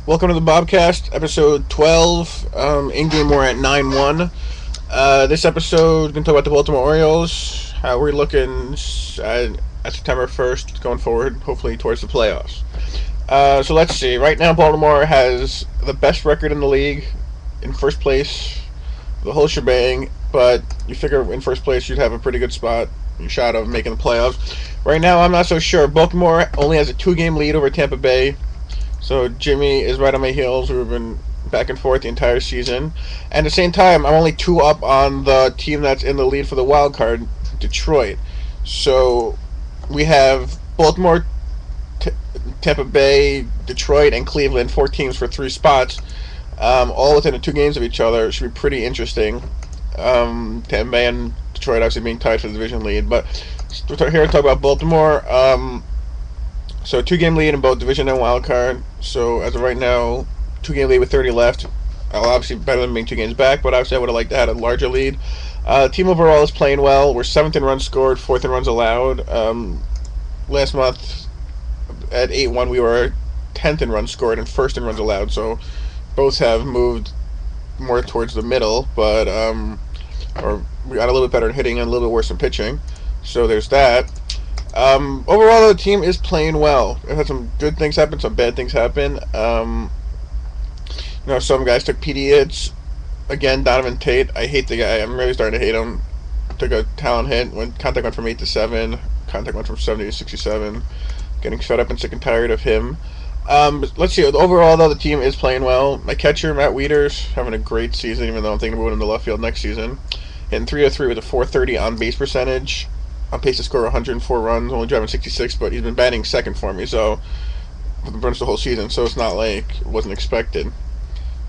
Welcome to the Bobcast, episode 12. In-game we're at 9-1. This episode, we're going to talk about the Baltimore Orioles, how we're looking at September 1st, going forward, hopefully towards the playoffs. So let's see. Right now, Baltimore has the best record in the league, in first place, the whole shebang, but you figure in first place you'd have a pretty good shot of making the playoffs. Right now, I'm not so sure. Baltimore only has a 2-game lead over Tampa Bay. So Jimmy is right on my heels. We've been back and forth the entire season. And at the same time, I'm only 2 up on the team that's in the lead for the wild card, Detroit. So we have Baltimore, Tampa Bay, Detroit, and Cleveland, 4 teams for 3 spots, all within the 2 games of each other. It should be pretty interesting. Tampa Bay and Detroit obviously being tied for the division lead. But we're here to talk about Baltimore. So 2-game lead in both division and wild card. So as of right now, 2-game lead with 30 left. Obviously better than being 2 games back, but obviously I would have liked to have had a larger lead. Team overall is playing well. We're 7th in runs scored, 4th in runs allowed. Last month at 8-1 we were 10th in runs scored and 1st in runs allowed. So both have moved more towards the middle, but or we got a little bit better in hitting and a little bit worse in pitching. So there's that. Overall, the team is playing well. We've had some good things happen, some bad things happen. Some guys took PD hits. Again, Donovan Tate. I hate the guy. I'm really starting to hate him. Took a talent hit. When contact went from 8 to 7. Contact went from 70 to 67. Getting fed up and sick and tired of him. Let's see. Overall, though, the team is playing well. My catcher, Matt Wieters, having a great season, even though I'm thinking of moving him to left field next season. Hitting 303 with a 430 on base percentage. On pace to score 104 runs, only driving 66, but he's been batting second for me, so for the whole season. So it's not like it wasn't expected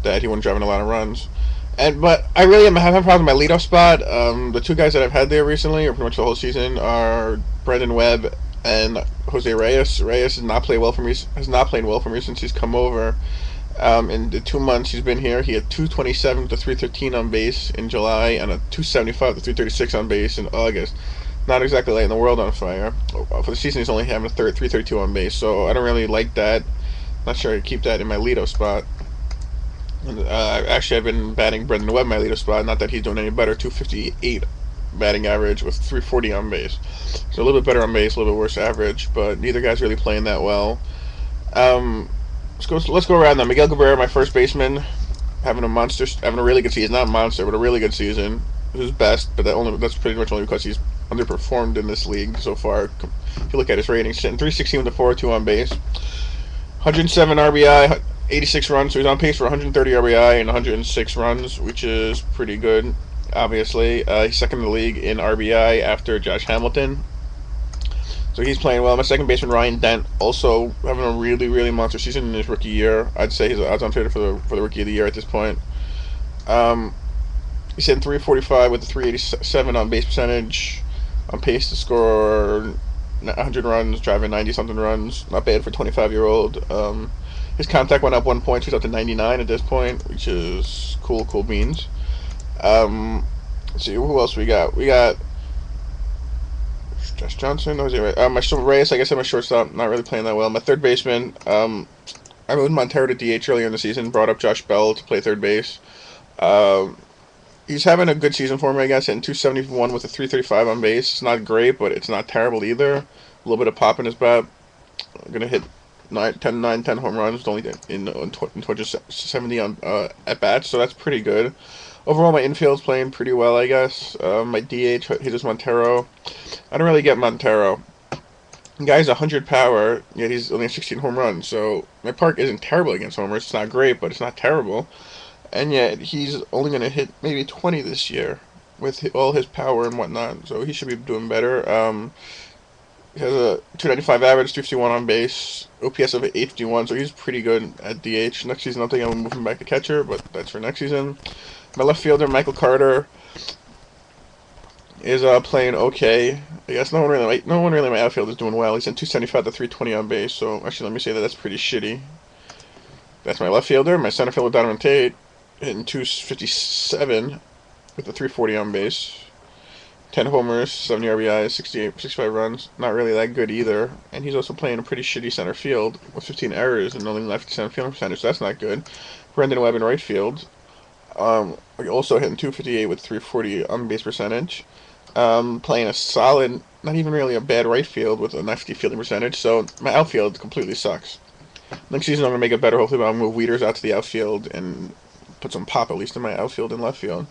that he wasn't driving a lot of runs. But I really am having a problem with my leadoff spot. The 2 guys that I've had there recently, or pretty much the whole season, are Brendan Webb and Jose Reyes. Reyes has not played well for me. Has not played well for me since he's come over. In the 2 months he's been here, he had 227 to 313 on base in July, and a 275 to 336 on base in August. Not exactly lighting the world on fire. For the season, he's only having a 332 on base, so I don't really like that. Not sure I keep that in my leadoff spot. Actually, I've been batting Brendan Webb in my leadoff spot. Not that he's doing any better. 258 batting average with 340 on base. So a little bit better on base, a little bit worse average, but neither guy's really playing that well. Let's go around then. Miguel Cabrera, my first baseman, having a really good season. Not a monster, but a really good season. His best, but that's pretty much only because he's underperformed in this league so far. If you look at his ratings, sitting 316 with a 402 on base, 107 RBI, 86 runs. So he's on pace for 130 RBI and 106 runs, which is pretty good. Obviously, he's second in the league in RBI after Josh Hamilton. So he's playing well. My second baseman, Ryan Dent, also having a really, really monster season in his rookie year. I'd say he's odds-on favorite for the rookie of the year at this point. He's hitting 345 with a 387 on base percentage. On pace to score 100 runs, driving 90-something runs. Not bad for a 25-year-old. His contact went up 1 point. He's up to 99 at this point, which is cool beans. Let's see, who else we got? We got Josh Johnson. My Reyes, I guess I'm a shortstop. Not really playing that well. My third baseman, I moved Montero to DH earlier in the season. Brought up Josh Bell to play third base. He's having a good season for me, I guess, hitting 271 with a 335 on base. It's not great, but it's not terrible either. A little bit of pop in his bat. I'm going to hit 10 home runs, only in 270 on at-bats, so that's pretty good. Overall, my infield's playing pretty well, I guess. My DH, Jesus Montero. I don't really get Montero. The guy's 100 power, yet he's only 16 home runs, so my park isn't terrible against homers. It's not great, but it's not terrible. And yet, he's only going to hit maybe 20 this year with all his power and whatnot. So he should be doing better. He has a 295 average, 351 on base, OPS of 851. So he's pretty good at DH. Next season, I'm thinking I'm moving back to catcher, but that's for next season. My left fielder, Michael Carter, is playing okay. I guess no one really in my outfield is doing well. He's in 275 to 320 on base. So actually, let me say that's pretty shitty. That's my left fielder. My center fielder, Donovan Tate, hitting 257 with a 340 on base. 10 homers, 70 RBIs, 65 runs. Not really that good either. And he's also playing a pretty shitty center field with 15 errors and only left center field percentage. So that's not good. Brendan Webb in right field. Also hitting 258 with 340 on base percentage. Playing a solid, not even really a bad right field with a 90 fielding percentage. So my outfield completely sucks. Next season I'm gonna make it better. Hopefully I'll move Wieters out to the outfield and put some pop at least in my outfield and left field.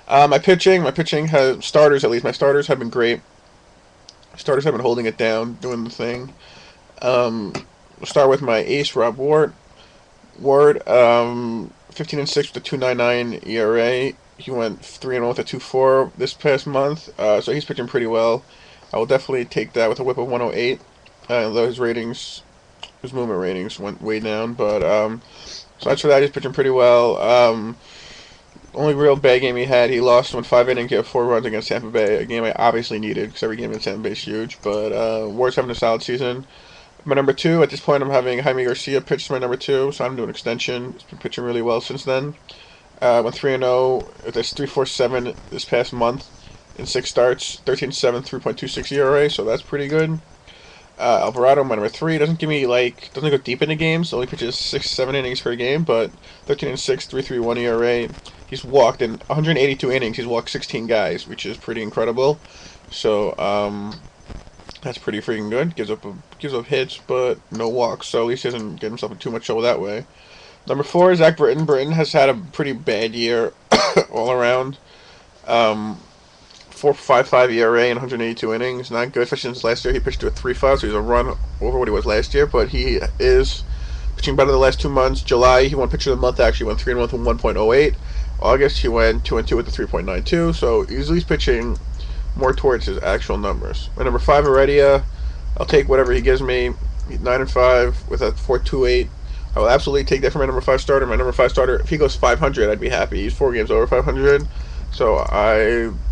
My pitching has starters at least. My starters have been great. Starters have been holding it down, doing the thing. We'll start with my ace, Rob Ward. 15-6 with a 2.99 ERA. He went 3-0 with a 2.4 this past month. So he's pitching pretty well. I will definitely take that with a whip of 108. Though his movement ratings went way down, but so that's for that. He's pitching pretty well. Only real bad game he had, he lost in 5 innings, he had 4 runs against Tampa Bay, a game I obviously needed because every game in Tampa Bay is huge. But Ward's having a solid season. My number 2, at this point I'm having Jaime Garcia pitch to my number 2, so I'm doing extension. He's been pitching really well since then. Went 3-0, that's 3.47 this past month in 6 starts, 13-7, 3.26 ERA, so that's pretty good. Alvarado, my number 3, doesn't go deep into games, only pitches 6-7 innings per game, but 13-6, 3.31 ERA. He's walked in 182 innings. He's walked 16 guys, which is pretty incredible. So that's pretty freaking good. Gives up hits, but no walks. So at least he doesn't get himself in too much trouble that way. Number 4 is Zach Britton. Britton has had a pretty bad year all around. 4.55 ERA in 182 innings. Not good, especially since last year he pitched to a 3.5, so he's a run over what he was last year. But he is pitching better the last 2 months. July, he won pitcher of the month, actually went 3-1 with a 1.08. August, he went 2-2 with a 3.92, so he's at least pitching more towards his actual numbers. My number 5, Heredia, I'll take whatever he gives me. 9-5 with a 4.28. I will absolutely take that for my number 5 starter. My number 5 starter, if he goes 500, I'd be happy. He's 4 games over 500, so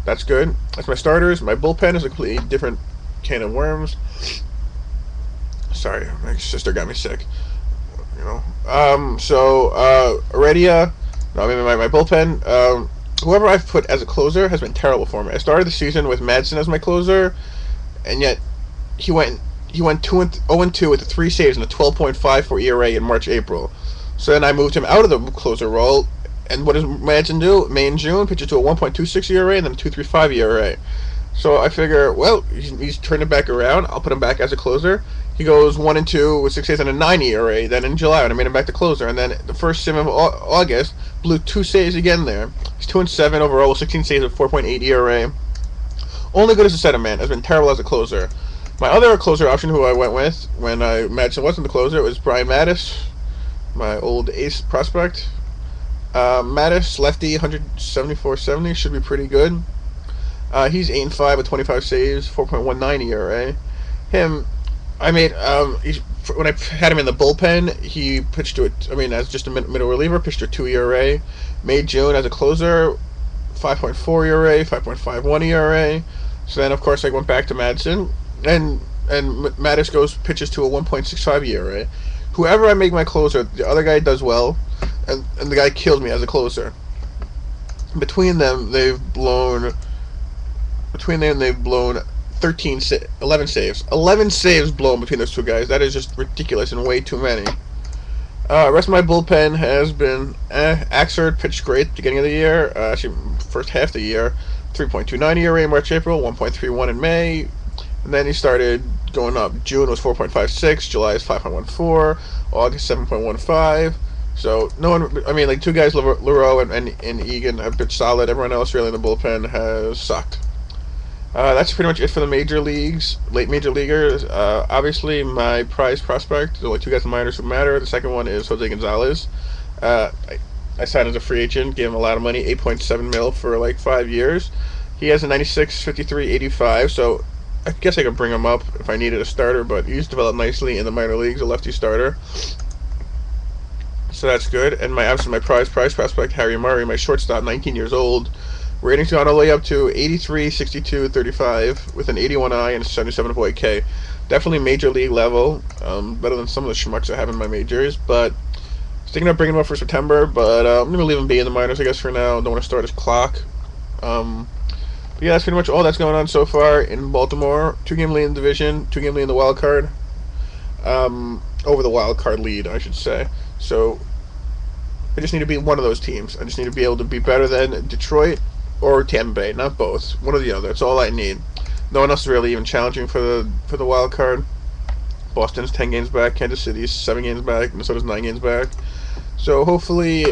that's good. That's my starters. My bullpen is a completely different can of worms. Sorry, my sister got me sick. Heredia. No, I mean my bullpen. Whoever I've put as a closer has been terrible for me. I started the season with Madsen as my closer, and yet he went 0-2 with the 3 saves and a 12.54 ERA in March, April. So then I moved him out of the closer role, and what does Madsen do? May and June pitches to a 1.26 ERA and then a 2.35 ERA. So I figure, well, he's turned it back around. I'll put him back as a closer. He goes 1-2 with 6 saves and a 9 ERA. Then in July, when I made him back to closer, and then the first sim of August blew 2 saves again there. He's 2-7 overall with 16 saves with 4.8 ERA. Only good as a setup man. Has been terrible as a closer. My other closer option, who I went with when Madsen wasn't the closer, was Brian Mattis, my old ace prospect. Mattis, lefty, 174.70, should be pretty good. He's 8-5 with 25 saves, 4.19 ERA. When I had him in the bullpen, he pitched to as just a middle reliever, pitched to a 2 ERA. May, June as a closer, 5.4 ERA, 5.51 ERA. So then, of course, I went back to Madsen, and Mattis pitches to a 1.65 ERA. Whoever I make my closer, the other guy does well, and the guy killed me as a closer. Between them, they've blown 11 saves. 11 saves blown between those 2 guys. That is just ridiculous and way too many. Rest of my bullpen has been Axford pitched great at the beginning of the year. Actually, first half of the year. 3.29 ERA in March, April, 1.31 in May. And then he started going up. June was 4.56, July is 5.14, August 7.15. So no one, 2 guys, Leroux and Egan, have been solid. Everyone else really in the bullpen has sucked. That's pretty much it for the major leagues, late major leaguers. Obviously, my prize prospect, there's only 2 guys in minors who matter. The second one is Jose Gonzalez. I signed as a free agent, gave him a lot of money, $8.7 million for 5 years. He has a 96, 53, 85, so I guess I could bring him up if I needed a starter, but he's developed nicely in the minor leagues, a lefty starter. So that's good. And my prize prospect, Harry Murray, my shortstop, 19 years old. Ratings gone all the way up to 83, 62, 35 with an 81i and a 77 avoid K. Definitely major league level, better than some of the schmucks I have in my majors, but thinking of bringing him up for September, but I'm going to leave him be in the minors, I guess, for now. Don't want to start his clock. But yeah, that's pretty much all that's going on so far in Baltimore. 2-game lead in the division, 2-game lead in the wild card. Over the wild card lead, I should say. So I just need to be one of those teams. I just need to be able to be better than Detroit or Tampa Bay, not both. One or the other. That's all I need. No one else is really even challenging for the wild card. Boston's 10 games back. Kansas City's 7 games back. Minnesota's 9 games back. So hopefully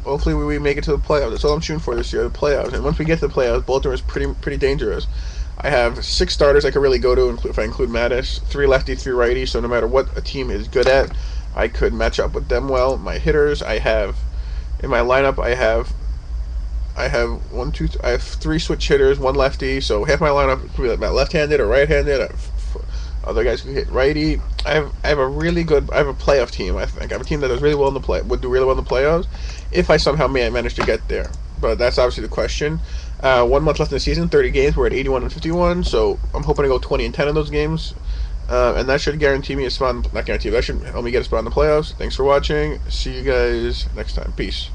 we make it to the playoffs. That's all I'm shooting for this year, the playoffs. And once we get to the playoffs, Baltimore is pretty dangerous. I have 6 starters I could really go to if I include Mattis. 3 lefty, 3 righty. So no matter what a team is good at, I could match up with them well. My hitters, I have in my lineup, I have 3 switch hitters, 1 lefty. So half my lineup could be like left-handed or right-handed. Other guys can hit righty. I have a playoff team. I think I have a team that does really well in the would do really well in the playoffs if I somehow may manage to get there. But that's obviously the question. 1 month left in the season, 30 games. We're at 81 and 51, so I'm hoping to go 20 and 10 in those games, and that should guarantee me a spot. Not guarantee, but that should help me get a spot in the playoffs. Thanks for watching. See you guys next time. Peace.